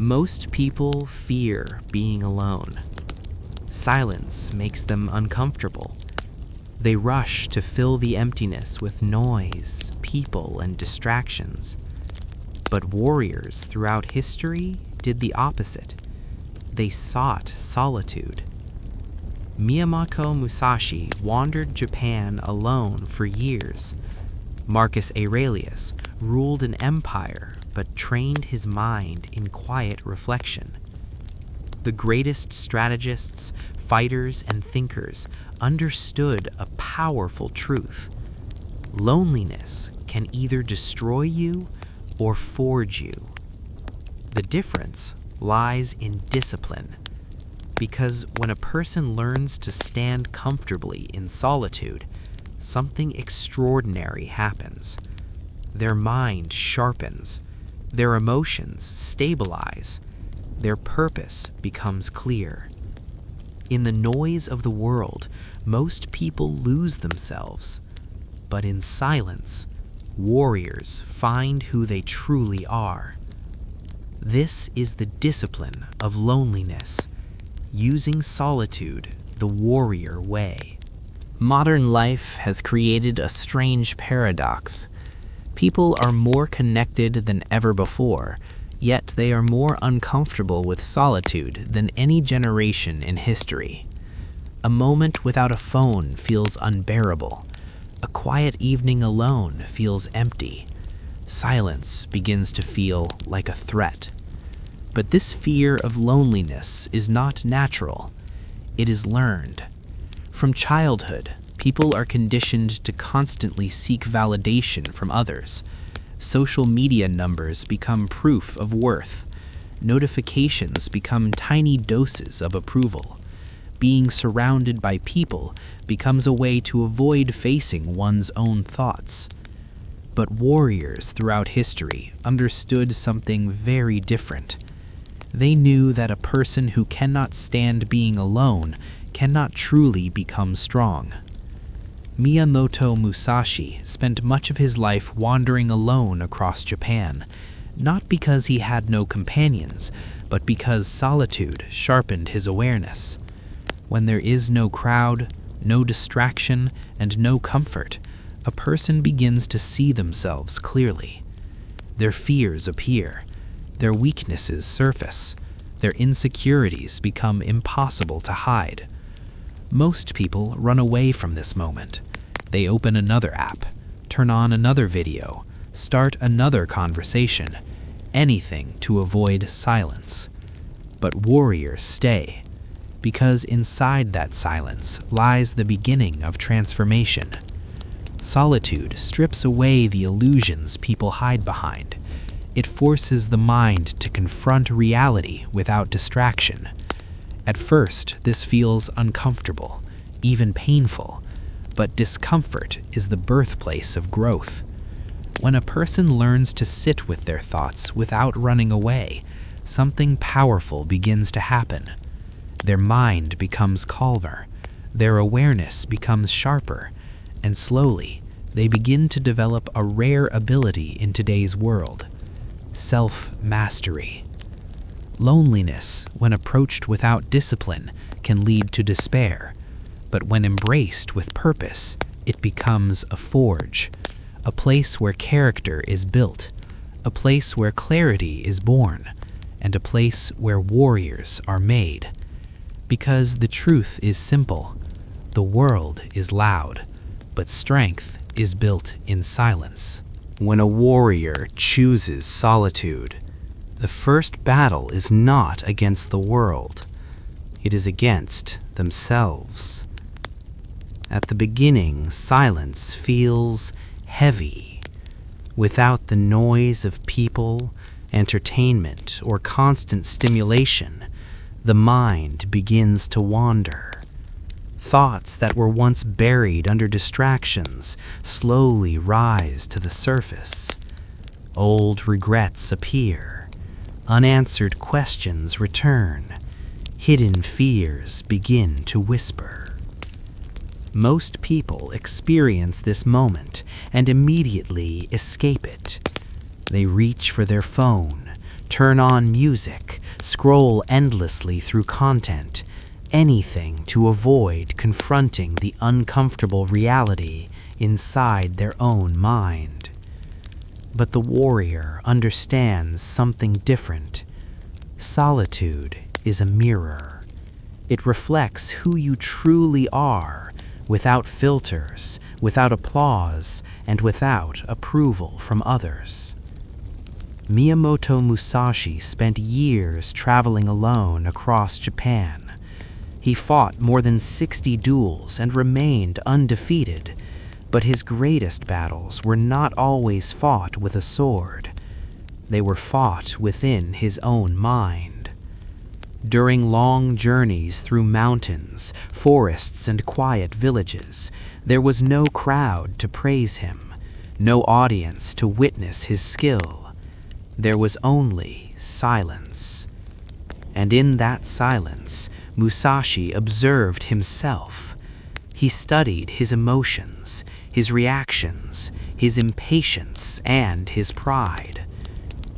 Most people fear being alone. Silence makes them uncomfortable. They rush to fill the emptiness with noise, people, and distractions. But warriors throughout history did the opposite. They sought solitude. Miyamoto Musashi wandered Japan alone for years. Marcus Aurelius ruled an empire but trained his mind in quiet reflection. The greatest strategists, fighters, and thinkers understood a powerful truth. Loneliness can either destroy you or forge you. The difference lies in discipline, because when a person learns to stand comfortably in solitude, something extraordinary happens. Their mind sharpens, their emotions stabilize, their purpose becomes clear. In the noise of the world, most people lose themselves, but in silence, warriors find who they truly are. This is the discipline of loneliness, using solitude the warrior way. Modern life has created a strange paradox. People are more connected than ever before, yet they are more uncomfortable with solitude than any generation in history. A moment without a phone feels unbearable. A quiet evening alone feels empty. Silence begins to feel like a threat. But this fear of loneliness is not natural. It is learned. From childhood, people are conditioned to constantly seek validation from others. Social media numbers become proof of worth. Notifications become tiny doses of approval. Being surrounded by people becomes a way to avoid facing one's own thoughts. But warriors throughout history understood something very different. They knew that a person who cannot stand being alone cannot truly become strong. Miyamoto Musashi spent much of his life wandering alone across Japan, not because he had no companions, but because solitude sharpened his awareness. When there is no crowd, no distraction, and no comfort, a person begins to see themselves clearly. Their fears appear, their weaknesses surface, their insecurities become impossible to hide. Most people run away from this moment. They open another app, turn on another video, start another conversation, anything to avoid silence. But warriors stay, because inside that silence lies the beginning of transformation. Solitude strips away the illusions people hide behind. It forces the mind to confront reality without distraction. At first, this feels uncomfortable, even painful, but discomfort is the birthplace of growth. When a person learns to sit with their thoughts without running away, something powerful begins to happen. Their mind becomes calmer, their awareness becomes sharper, and slowly they begin to develop a rare ability in today's world: self-mastery. Loneliness, when approached without discipline, can lead to despair, but when embraced with purpose, it becomes a forge, a place where character is built, a place where clarity is born, and a place where warriors are made. Because the truth is simple: the world is loud, but strength is built in silence. When a warrior chooses solitude, the first battle is not against the world. It is against themselves. At the beginning, silence feels heavy. Without the noise of people, entertainment, or constant stimulation, the mind begins to wander. Thoughts that were once buried under distractions slowly rise to the surface. Old regrets appear. Unanswered questions return. Hidden fears begin to whisper. Most people experience this moment and immediately escape it. They reach for their phone, Turn on music, scroll endlessly through content, anything to avoid confronting the uncomfortable reality inside their own mind. But the warrior understands something different. Solitude is a mirror. It reflects who you truly are, without filters, without applause, and without approval from others. Miyamoto Musashi spent years traveling alone across Japan. He fought more than 60 duels and remained undefeated, but his greatest battles were not always fought with a sword. They were fought within his own mind. During long journeys through mountains, forests, and quiet villages, there was no crowd to praise him, no audience to witness his skill. There was only silence. And in that silence, Musashi observed himself. He studied his emotions, his reactions, his impatience, and his pride.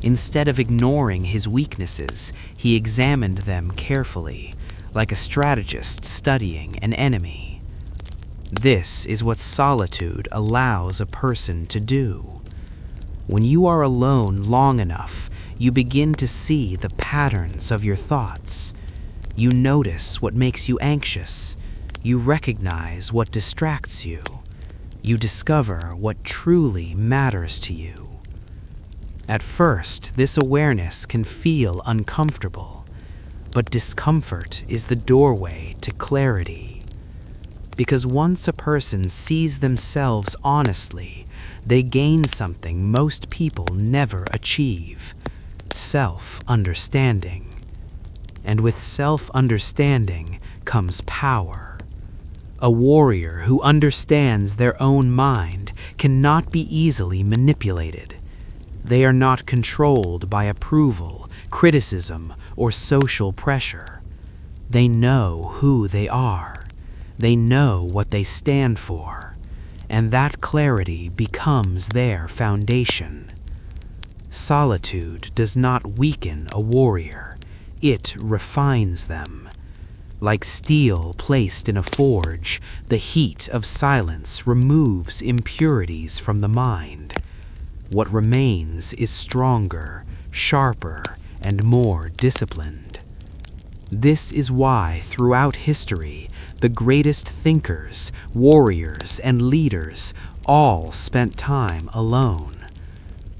Instead of ignoring his weaknesses, he examined them carefully, like a strategist studying an enemy. This is what solitude allows a person to do. When you are alone long enough, you begin to see the patterns of your thoughts. You notice what makes you anxious. You recognize what distracts you. You discover what truly matters to you. At first, this awareness can feel uncomfortable, but discomfort is the doorway to clarity. Because once a person sees themselves honestly, they gain something most people never achieve: self-understanding. And with self-understanding comes power. A warrior who understands their own mind cannot be easily manipulated. They are not controlled by approval, criticism, or social pressure. They know who they are. They know what they stand for. And that clarity becomes their foundation. Solitude does not weaken a warrior. It refines them. Like steel placed in a forge, the heat of silence removes impurities from the mind. What remains is stronger, sharper, and more disciplined. This is why throughout history, the greatest thinkers, warriors, and leaders all spent time alone.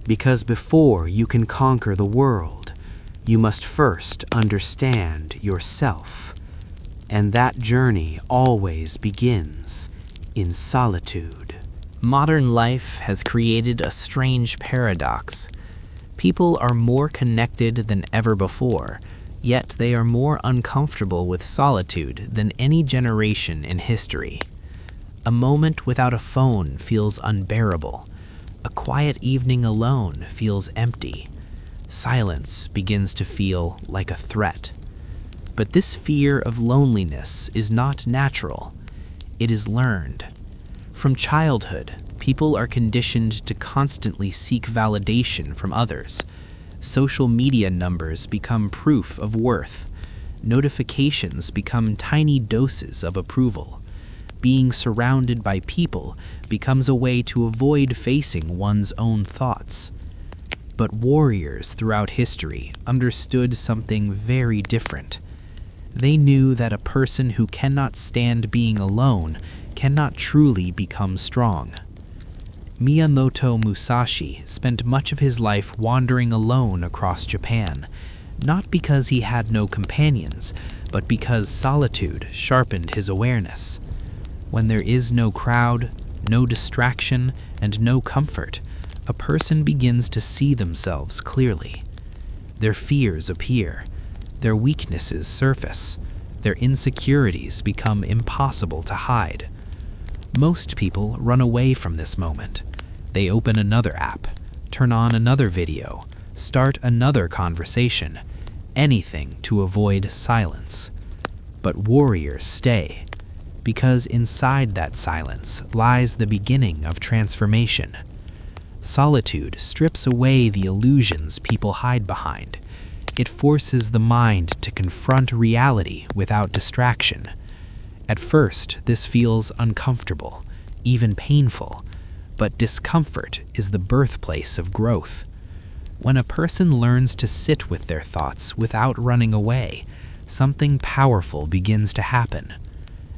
Because before you can conquer the world, you must first understand yourself. And that journey always begins in solitude. Modern life has created a strange paradox. People are more connected than ever before, yet they are more uncomfortable with solitude than any generation in history. A moment without a phone feels unbearable. A quiet evening alone feels empty. Silence begins to feel like a threat. But this fear of loneliness is not natural. It is learned. From childhood, people are conditioned to constantly seek validation from others. Social media numbers become proof of worth. Notifications become tiny doses of approval. Being surrounded by people becomes a way to avoid facing one's own thoughts. But warriors throughout history understood something very different. They knew that a person who cannot stand being alone cannot truly become strong. Miyamoto Musashi spent much of his life wandering alone across Japan, not because he had no companions, but because solitude sharpened his awareness. When there is no crowd, no distraction, and no comfort, a person begins to see themselves clearly. Their fears appear, their weaknesses surface, their insecurities become impossible to hide. Most people run away from this moment. They open another app, turn on another video, start another conversation, anything to avoid silence. But warriors stay, because inside that silence lies the beginning of transformation. Solitude strips away the illusions people hide behind. It forces the mind to confront reality without distraction. At first, this feels uncomfortable, even painful, but discomfort is the birthplace of growth. When a person learns to sit with their thoughts without running away, something powerful begins to happen.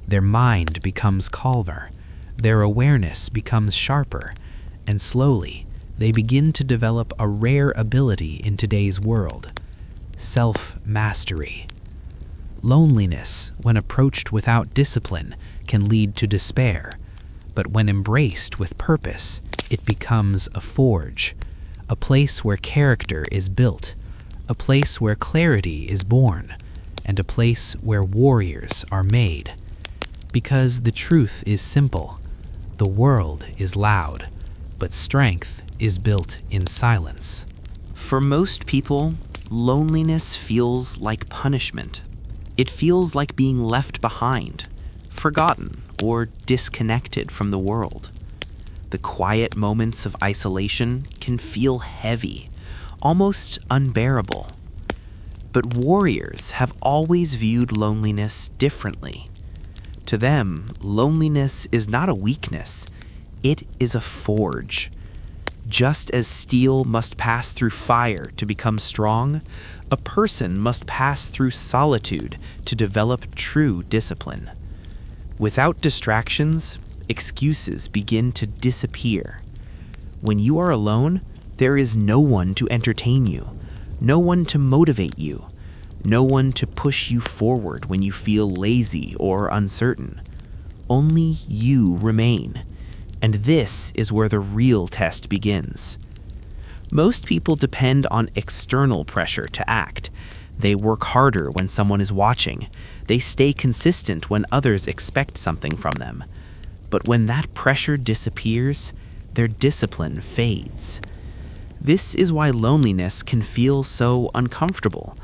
Their mind becomes calmer, their awareness becomes sharper, and slowly they begin to develop a rare ability in today's world: self-mastery. Loneliness, when approached without discipline, can lead to despair, but when embraced with purpose, it becomes a forge, a place where character is built, a place where clarity is born, and a place where warriors are made. Because the truth is simple: the world is loud, but strength is built in silence. For most people, loneliness feels like punishment. It feels like being left behind, forgotten, or disconnected from the world. The quiet moments of isolation can feel heavy, almost unbearable. But warriors have always viewed loneliness differently. To them, loneliness is not a weakness, it is a forge. Just as steel must pass through fire to become strong, a person must pass through solitude to develop true discipline. Without distractions, excuses begin to disappear. When you are alone, there is no one to entertain you, no one to motivate you, no one to push you forward when you feel lazy or uncertain. Only you remain. And this is where the real test begins. Most people depend on external pressure to act. They work harder when someone is watching. They stay consistent when others expect something from them. But when that pressure disappears, their discipline fades. This is why loneliness can feel so uncomfortable,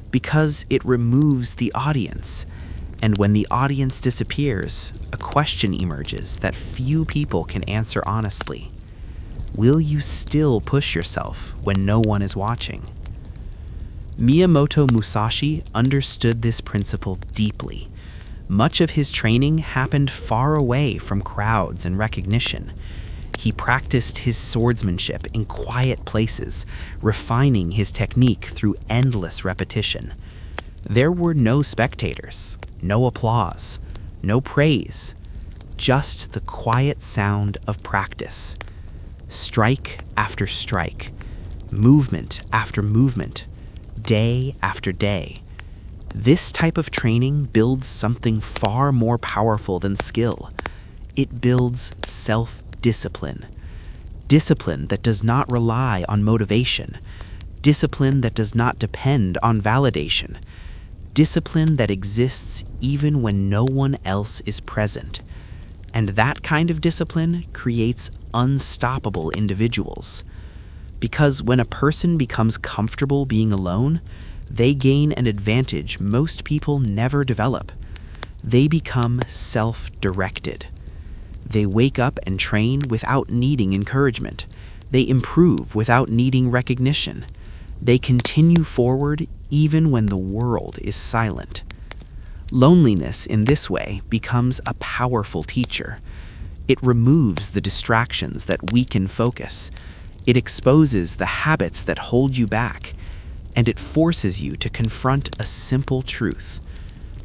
because it removes the audience. And when the audience disappears, a question emerges that few people can answer honestly. Will you still push yourself when no one is watching? Miyamoto Musashi understood this principle deeply. Much of his training happened far away from crowds and recognition. He practiced his swordsmanship in quiet places, refining his technique through endless repetition. There were no spectators, no applause, no praise, just the quiet sound of practice. Strike after strike, movement after movement, day after day. This type of training builds something far more powerful than skill. It builds self-discipline. Discipline that does not rely on motivation. Discipline that does not depend on validation. Discipline that exists even when no one else is present. And that kind of discipline creates unstoppable individuals. Because when a person becomes comfortable being alone, they gain an advantage most people never develop. They become self-directed. They wake up and train without needing encouragement. They improve without needing recognition. They continue forward even when the world is silent. Loneliness in this way becomes a powerful teacher. It removes the distractions that weaken focus. It exposes the habits that hold you back. And it forces you to confront a simple truth.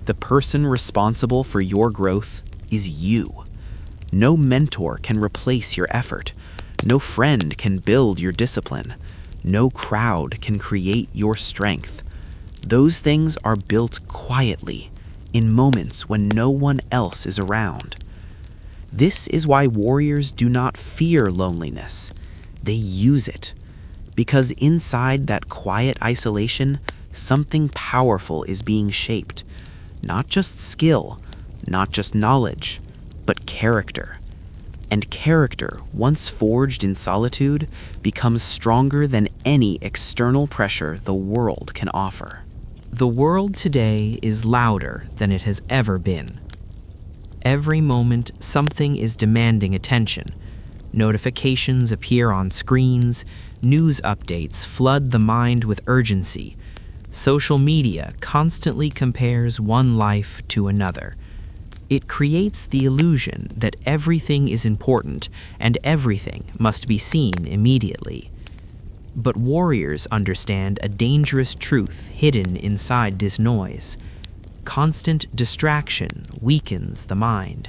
The person responsible for your growth is you. No mentor can replace your effort. No friend can build your discipline. No crowd can create your strength. Those things are built quietly, in moments when no one else is around. This is why warriors do not fear loneliness. They use it. Because inside that quiet isolation, something powerful is being shaped. Not just skill, not just knowledge, but character. And character, once forged in solitude, becomes stronger than any external pressure the world can offer. The world today is louder than it has ever been. Every moment, something is demanding attention. Notifications appear on screens, news updates flood the mind with urgency. Social media constantly compares one life to another. It creates the illusion that everything is important and everything must be seen immediately. But warriors understand a dangerous truth hidden inside this noise. Constant distraction weakens the mind.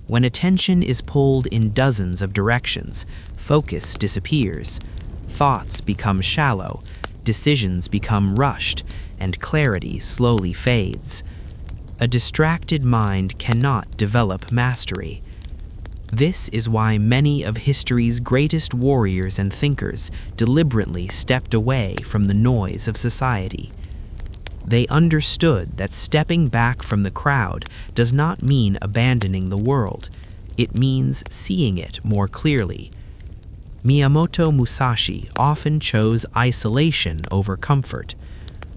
When attention is pulled in dozens of directions, focus disappears. Thoughts become shallow, decisions become rushed, and clarity slowly fades. A distracted mind cannot develop mastery. This is why many of history's greatest warriors and thinkers deliberately stepped away from the noise of society. They understood that stepping back from the crowd does not mean abandoning the world. It means seeing it more clearly. Miyamoto Musashi often chose isolation over comfort.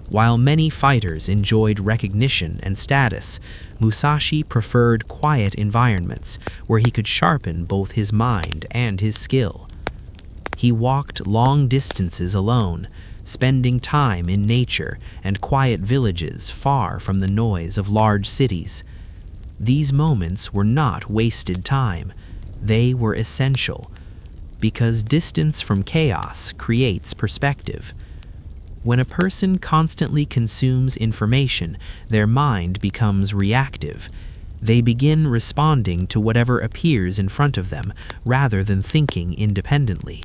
While many fighters enjoyed recognition and status, Musashi preferred quiet environments where he could sharpen both his mind and his skill. He walked long distances alone, spending time in nature and quiet villages far from the noise of large cities. These moments were not wasted time. They were essential, because distance from chaos creates perspective. When a person constantly consumes information, their mind becomes reactive. They begin responding to whatever appears in front of them rather than thinking independently.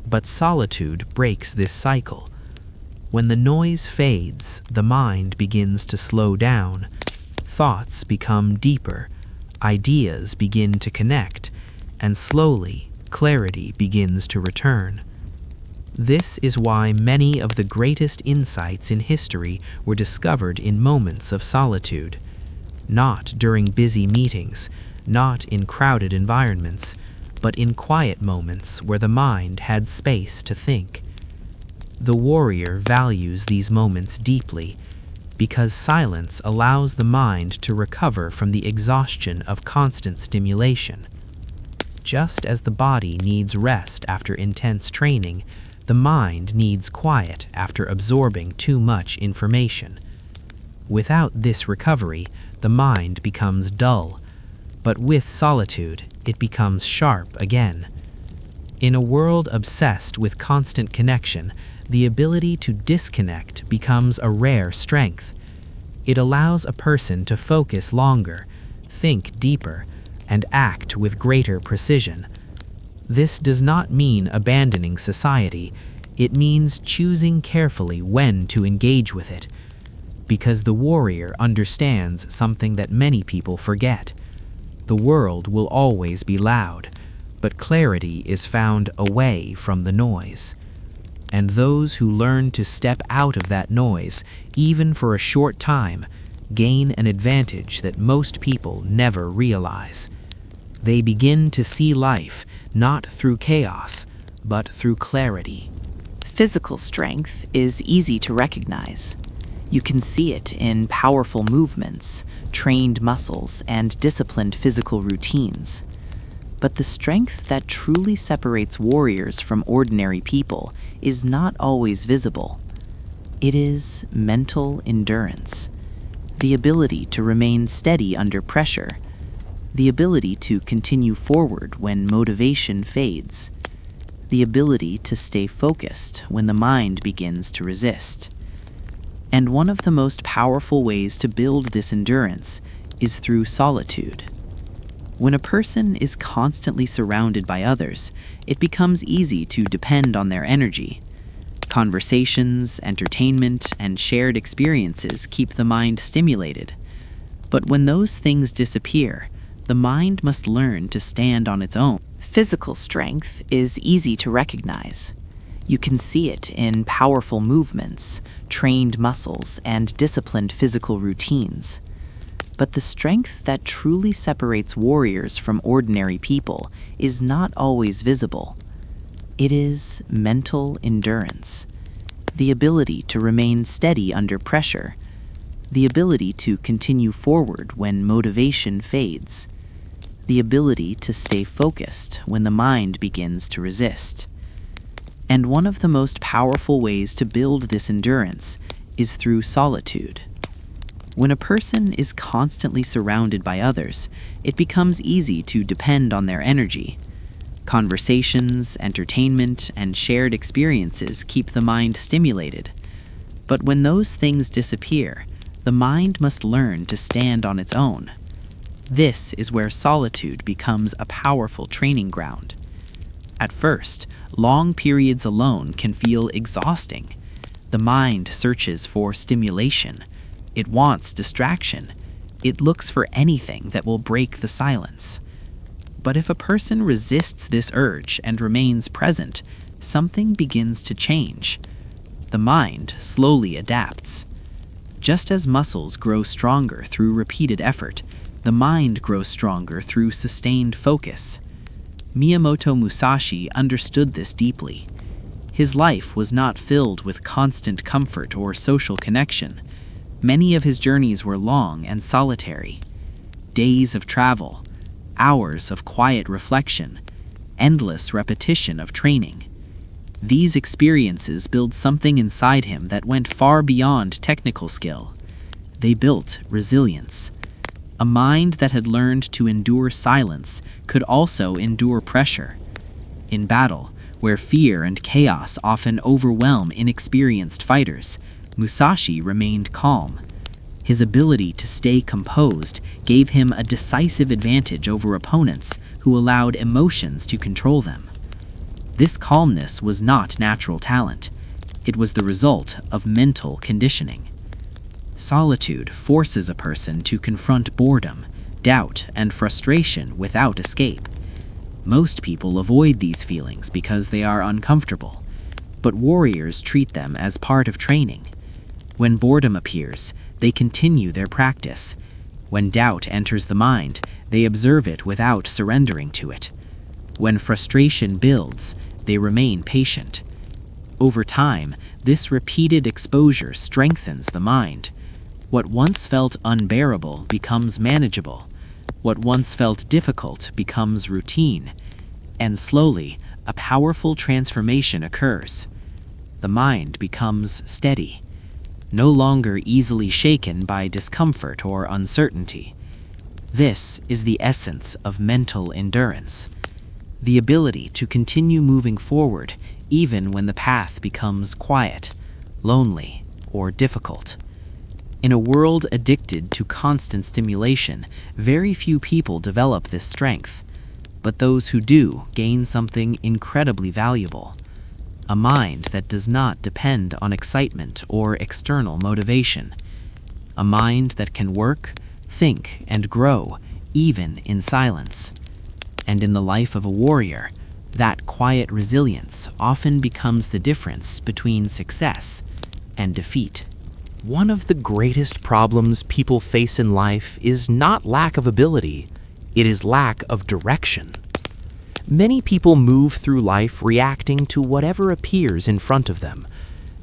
But solitude breaks this cycle. When the noise fades, the mind begins to slow down. Thoughts become deeper, ideas begin to connect, and slowly, clarity begins to return. This is why many of the greatest insights in history were discovered in moments of solitude. Not during busy meetings, not in crowded environments, but in quiet moments where the mind had space to think. The warrior values these moments deeply because silence allows the mind to recover from the exhaustion of constant stimulation. Just as the body needs rest after intense training, the mind needs quiet after absorbing too much information. Without this recovery, the mind becomes dull, but with solitude, it becomes sharp again. In a world obsessed with constant connection, the ability to disconnect becomes a rare strength. It allows a person to focus longer, think deeper, and act with greater precision. This does not mean abandoning society. It means choosing carefully when to engage with it, because the warrior understands something that many people forget. The world will always be loud, but clarity is found away from the noise. And those who learn to step out of that noise, even for a short time, gain an advantage that most people never realize. They begin to see life not through chaos, but through clarity. Physical strength is easy to recognize. You can see it in powerful movements, trained muscles, and disciplined physical routines. But the strength that truly separates warriors from ordinary people is not always visible. It is mental endurance, the ability to remain steady under pressure, the ability to continue forward when motivation fades, the ability to stay focused when the mind begins to resist. And one of the most powerful ways to build this endurance is through solitude. When a person is constantly surrounded by others, it becomes easy to depend on their energy. Conversations, entertainment, and shared experiences keep the mind stimulated. But when those things disappear, the mind must learn to stand on its own. Physical strength is easy to recognize. You can see it in powerful movements, trained muscles, and disciplined physical routines. But the strength that truly separates warriors from ordinary people is not always visible. It is mental endurance, the ability to remain steady under pressure, the ability to continue forward when motivation fades, the ability to stay focused when the mind begins to resist. And one of the most powerful ways to build this endurance is through solitude. When a person is constantly surrounded by others, it becomes easy to depend on their energy. Conversations, entertainment, and shared experiences keep the mind stimulated. But when those things disappear, the mind must learn to stand on its own. This is where solitude becomes a powerful training ground. At first, long periods alone can feel exhausting. The mind searches for stimulation. It wants distraction. It looks for anything that will break the silence. But if a person resists this urge and remains present, something begins to change. The mind slowly adapts. Just as muscles grow stronger through repeated effort, the mind grows stronger through sustained focus. Miyamoto Musashi understood this deeply. His life was not filled with constant comfort or social connection. Many of his journeys were long and solitary. Days of travel, hours of quiet reflection, endless repetition of training. These experiences built something inside him that went far beyond technical skill. They built resilience. A mind that had learned to endure silence could also endure pressure. In battle, where fear and chaos often overwhelm inexperienced fighters, Musashi remained calm. His ability to stay composed gave him a decisive advantage over opponents who allowed emotions to control them. This calmness was not natural talent. It was the result of mental conditioning. Solitude forces a person to confront boredom, doubt, and frustration without escape. Most people avoid these feelings because they are uncomfortable, but warriors treat them as part of training. When boredom appears, they continue their practice. When doubt enters the mind, they observe it without surrendering to it. When frustration builds, they remain patient. Over time, this repeated exposure strengthens the mind. What once felt unbearable becomes manageable. What once felt difficult becomes routine. And slowly, a powerful transformation occurs. The mind becomes steady, no longer easily shaken by discomfort or uncertainty. This is the essence of mental endurance. The ability to continue moving forward even when the path becomes quiet, lonely, or difficult. In a world addicted to constant stimulation, very few people develop this strength, but those who do gain something incredibly valuable: a mind that does not depend on excitement or external motivation, a mind that can work, think, and grow even in silence. And in the life of a warrior, that quiet resilience often becomes the difference between success and defeat. One of the greatest problems people face in life is not lack of ability, it is lack of direction. Many people move through life reacting to whatever appears in front of them.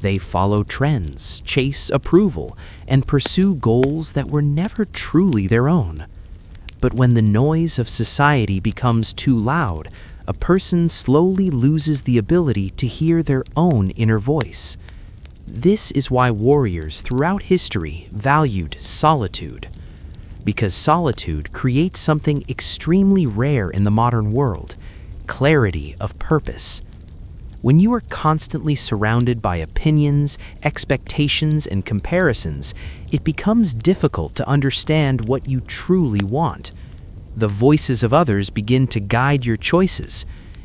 They follow trends, chase approval, and pursue goals that were never truly their own. But when the noise of society becomes too loud, a person slowly loses the ability to hear their own inner voice. This is why warriors throughout history valued solitude. Because solitude creates something extremely rare in the modern world: clarity of purpose. When you are constantly surrounded by opinions, expectations, and comparisons, it becomes difficult to understand what you truly want. The voices of others begin to guide your choices.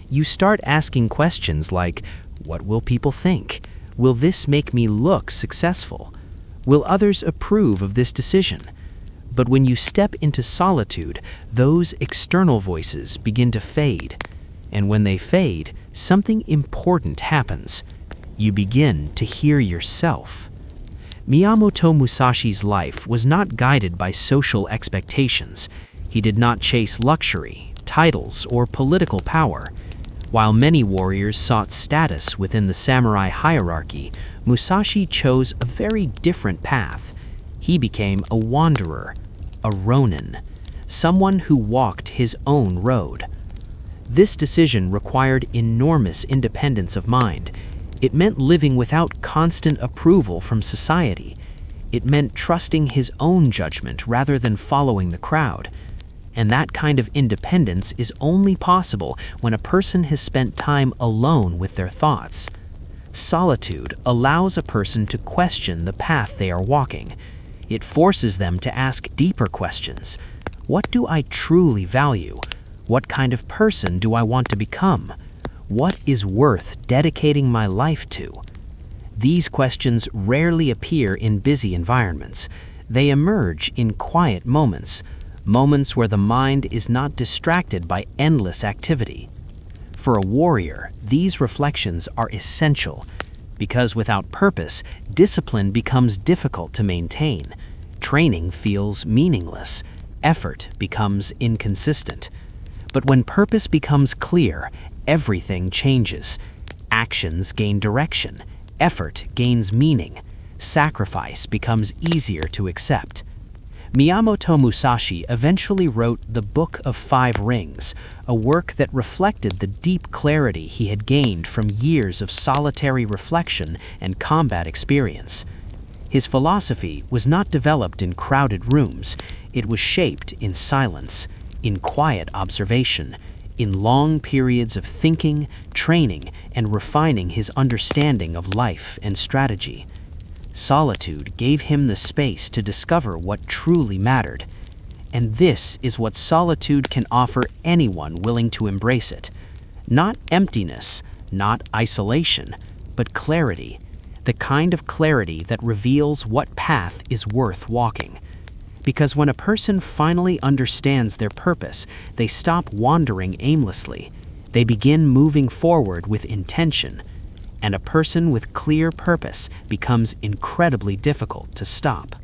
You start asking questions like, what will people think? Will this make me look successful? Will others approve of this decision? But when you step into solitude, those external voices begin to fade. And when they fade, something important happens. You begin to hear yourself. Miyamoto Musashi's life was not guided by social expectations. He did not chase luxury, titles, or political power. While many warriors sought status within the samurai hierarchy, Musashi chose a very different path. He became a wanderer, a ronin, someone who walked his own road. This decision required enormous independence of mind. It meant living without constant approval from society. It meant trusting his own judgment rather than following the crowd. And that kind of independence is only possible when a person has spent time alone with their thoughts. Solitude allows a person to question the path they are walking. It forces them to ask deeper questions. What do I truly value? What kind of person do I want to become? What is worth dedicating my life to? These questions rarely appear in busy environments. They emerge in quiet moments, moments where the mind is not distracted by endless activity. For a warrior, these reflections are essential, because without purpose, discipline becomes difficult to maintain. Training feels meaningless. Effort becomes inconsistent. But when purpose becomes clear, everything changes. Actions gain direction. Effort gains meaning. Sacrifice becomes easier to accept. Miyamoto Musashi eventually wrote The Book of Five Rings, a work that reflected the deep clarity he had gained from years of solitary reflection and combat experience. His philosophy was not developed in crowded rooms. It was shaped in silence, in quiet observation, in long periods of thinking, training, and refining his understanding of life and strategy. Solitude gave him the space to discover what truly mattered. And this is what solitude can offer anyone willing to embrace it. Not emptiness, not isolation, but clarity. The kind of clarity that reveals what path is worth walking. Because when a person finally understands their purpose, they stop wandering aimlessly. They begin moving forward with intention. And a person with clear purpose becomes incredibly difficult to stop.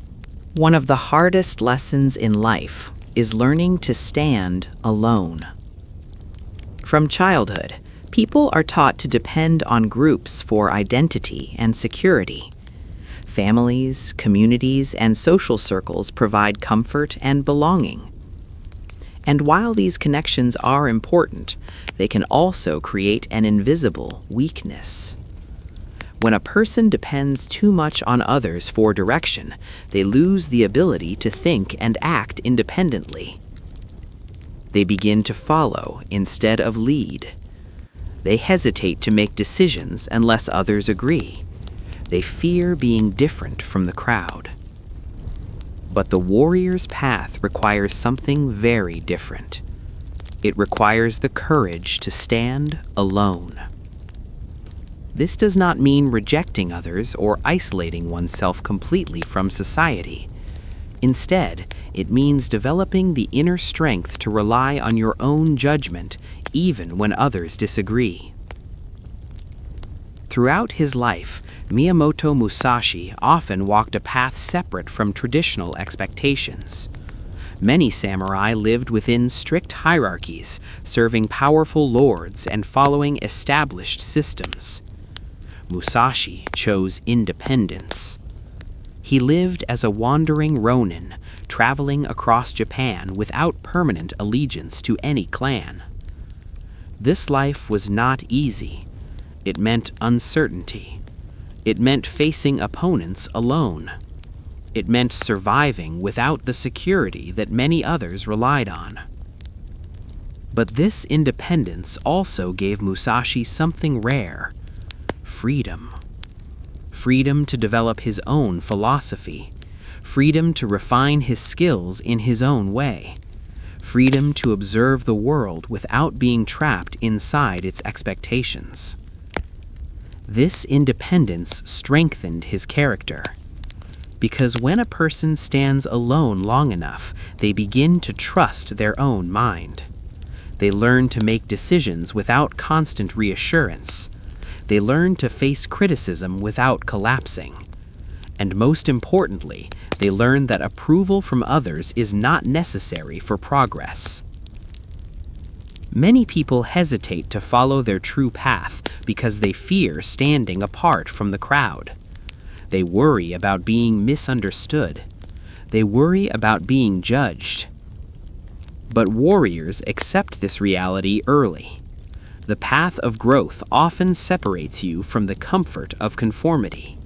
One of the hardest lessons in life is learning to stand alone. From childhood, people are taught to depend on groups for identity and security. Families, communities, and social circles provide comfort and belonging. And while these connections are important, they can also create an invisible weakness. When a person depends too much on others for direction, they lose the ability to think and act independently. They begin to follow instead of lead. They hesitate to make decisions unless others agree. They fear being different from the crowd. But the warrior's path requires something very different. It requires the courage to stand alone. This does not mean rejecting others or isolating oneself completely from society. Instead, it means developing the inner strength to rely on your own judgment even when others disagree. Throughout his life, Miyamoto Musashi often walked a path separate from traditional expectations. Many samurai lived within strict hierarchies, serving powerful lords and following established systems. Musashi chose independence. He lived as a wandering ronin, traveling across Japan without permanent allegiance to any clan. This life was not easy. It meant uncertainty. It meant facing opponents alone. It meant surviving without the security that many others relied on. But this independence also gave Musashi something rare: freedom. Freedom to develop his own philosophy. Freedom to refine his skills in his own way. Freedom to observe the world without being trapped inside its expectations. This independence strengthened his character. Because when a person stands alone long enough, they begin to trust their own mind. They learn to make decisions without constant reassurance. They learn to face criticism without collapsing. And most importantly, they learn that approval from others is not necessary for progress. Many people hesitate to follow their true path because they fear standing apart from the crowd. They worry about being misunderstood. They worry about being judged. But warriors accept this reality early. The path of growth often separates you from the comfort of conformity.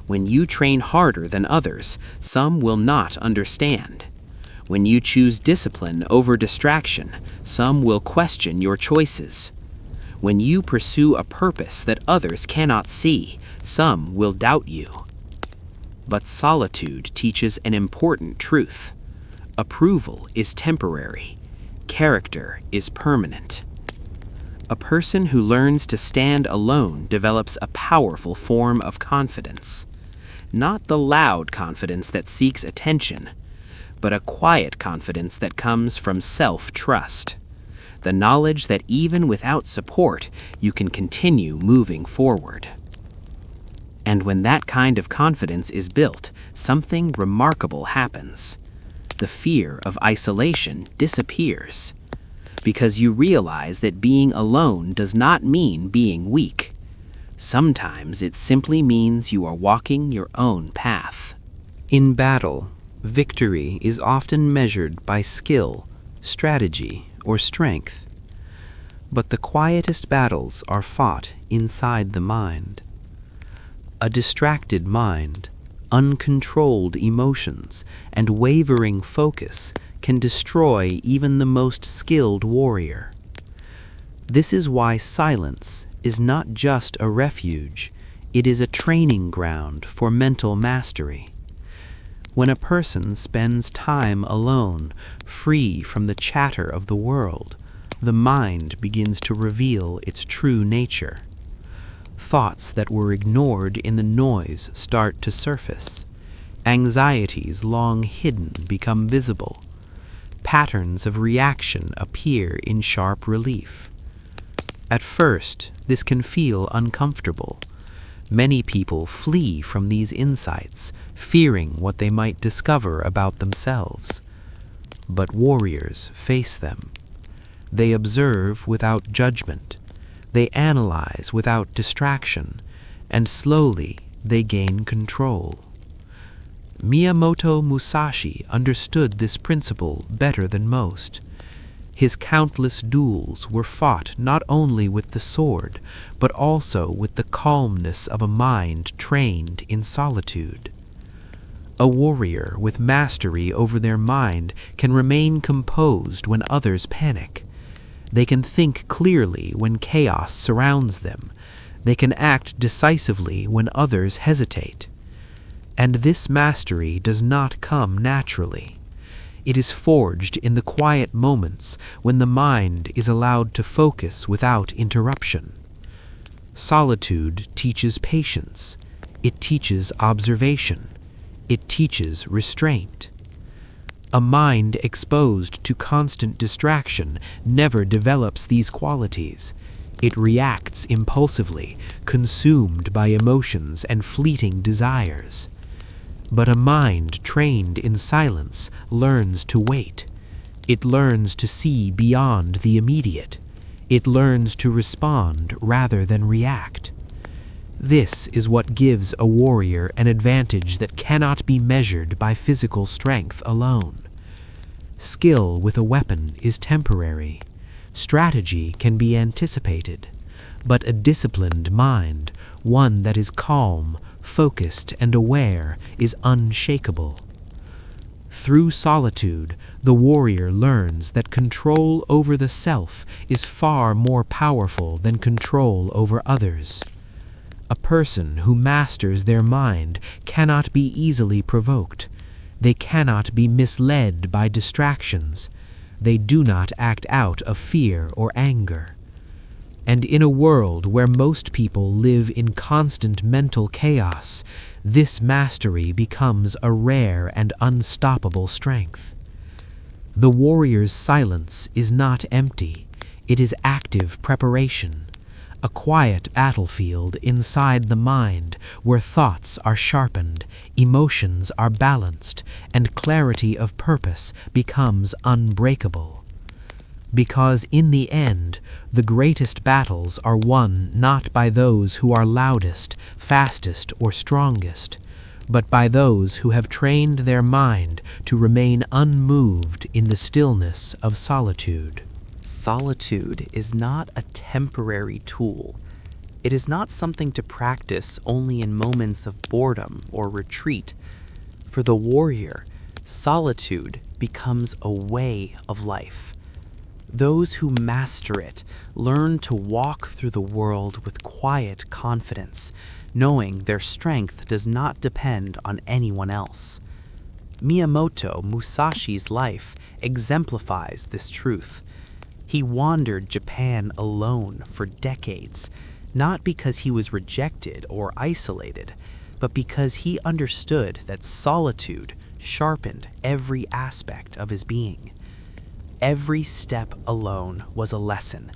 When you train harder than others, some will not understand. When you choose discipline over distraction, some will question your choices. When you pursue a purpose that others cannot see, some will doubt you. But solitude teaches an important truth. Approval is temporary. Character is permanent. A person who learns to stand alone develops a powerful form of confidence. Not the loud confidence that seeks attention, but a quiet confidence that comes from self-trust. The knowledge that even without support, you can continue moving forward. And when that kind of confidence is built, something remarkable happens. The fear of isolation disappears, because you realize that being alone does not mean being weak. Sometimes it simply means you are walking your own path. In battle, victory is often measured by skill, strategy, or strength. But the quietest battles are fought inside the mind. A distracted mind, uncontrolled emotions, and wavering focus can destroy even the most skilled warrior. This is why silence is not just a refuge, it is a training ground for mental mastery. When a person spends time alone, free from the chatter of the world, the mind begins to reveal its true nature. Thoughts that were ignored in the noise start to surface. Anxieties long hidden become visible. Patterns of reaction appear in sharp relief. At first, this can feel uncomfortable. Many people flee from these insights, fearing what they might discover about themselves. But warriors face them. They observe without judgment. They analyze without distraction, and slowly they gain control. Miyamoto Musashi understood this principle better than most. His countless duels were fought not only with the sword, but also with the calmness of a mind trained in solitude. A warrior with mastery over their mind can remain composed when others panic. They can think clearly when chaos surrounds them. They can act decisively when others hesitate. And this mastery does not come naturally. It is forged in the quiet moments when the mind is allowed to focus without interruption. Solitude teaches patience. It teaches observation. It teaches restraint. A mind exposed to constant distraction never develops these qualities. It reacts impulsively, consumed by emotions and fleeting desires. But a mind trained in silence learns to wait. It learns to see beyond the immediate. It learns to respond rather than react. This is what gives a warrior an advantage that cannot be measured by physical strength alone. Skill with a weapon is temporary. Strategy can be anticipated. But a disciplined mind, one that is calm, focused, and aware, is unshakable. Through solitude, the warrior learns that control over the self is far more powerful than control over others. A person who masters their mind cannot be easily provoked. They cannot be misled by distractions. They do not act out of fear or anger. And in a world where most people live in constant mental chaos, this mastery becomes a rare and unstoppable strength. The warrior's silence is not empty. It is active preparation, a quiet battlefield inside the mind where thoughts are sharpened, emotions are balanced, and clarity of purpose becomes unbreakable. Because in the end, the greatest battles are won not by those who are loudest, fastest, or strongest, but by those who have trained their mind to remain unmoved in the stillness of solitude. Solitude is not a temporary tool. It is not something to practice only in moments of boredom or retreat. For the warrior, solitude becomes a way of life. Those who master it learn to walk through the world with quiet confidence, knowing their strength does not depend on anyone else. Miyamoto Musashi's life exemplifies this truth. He wandered Japan alone for decades, not because he was rejected or isolated, but because he understood that solitude sharpened every aspect of his being. Every step alone was a lesson.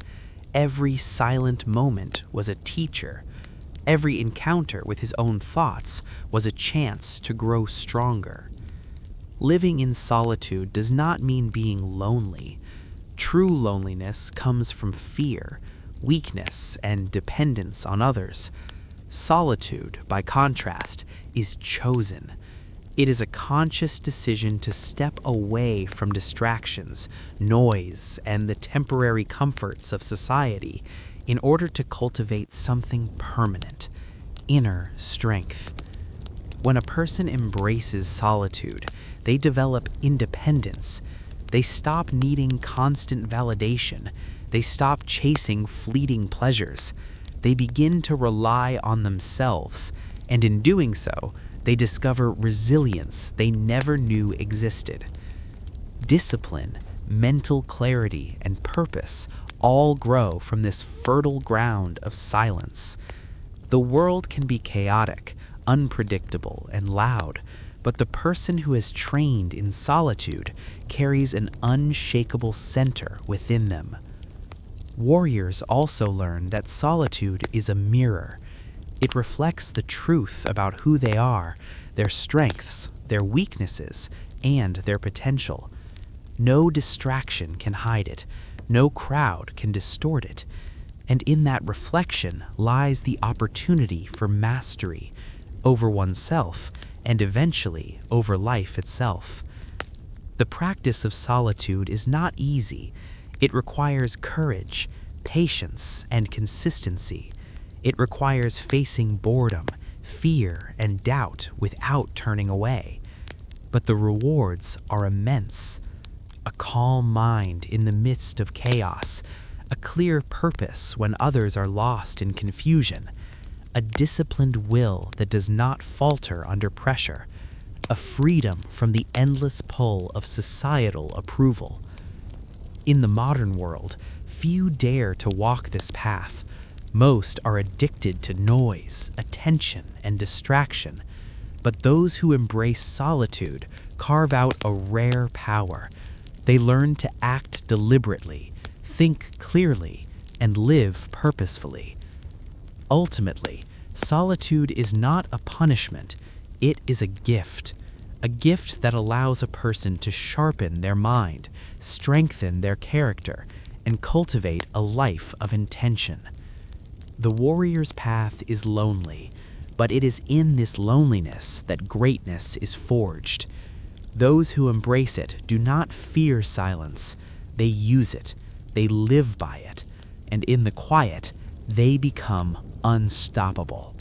Every silent moment was a teacher. Every encounter with his own thoughts was a chance to grow stronger. Living in solitude does not mean being lonely. True loneliness comes from fear, weakness, and dependence on others. Solitude, by contrast, is chosen. It is a conscious decision to step away from distractions, noise, and the temporary comforts of society in order to cultivate something permanent, inner strength. When a person embraces solitude, they develop independence. They stop needing constant validation. They stop chasing fleeting pleasures. They begin to rely on themselves, and in doing so, they discover resilience they never knew existed. Discipline, mental clarity, and purpose all grow from this fertile ground of silence. The world can be chaotic, unpredictable, and loud, but the person who has trained in solitude carries an unshakable center within them. Warriors also learn that solitude is a mirror. It reflects the truth about who they are, their strengths, their weaknesses, and their potential. No distraction can hide it. No crowd can distort it. And in that reflection lies the opportunity for mastery over oneself and eventually over life itself. The practice of solitude is not easy. It requires courage, patience, and consistency. It requires facing boredom, fear, and doubt without turning away. But the rewards are immense. A calm mind in the midst of chaos, a clear purpose when others are lost in confusion, a disciplined will that does not falter under pressure, a freedom from the endless pull of societal approval. In the modern world, few dare to walk this path. Most are addicted to noise, attention, and distraction. But those who embrace solitude carve out a rare power. They learn to act deliberately, think clearly, and live purposefully. Ultimately, solitude is not a punishment, it is a gift that allows a person to sharpen their mind, strengthen their character, and cultivate a life of intention. The warrior's path is lonely, but it is in this loneliness that greatness is forged. Those who embrace it do not fear silence, they use it, they live by it, and in the quiet, they become unstoppable.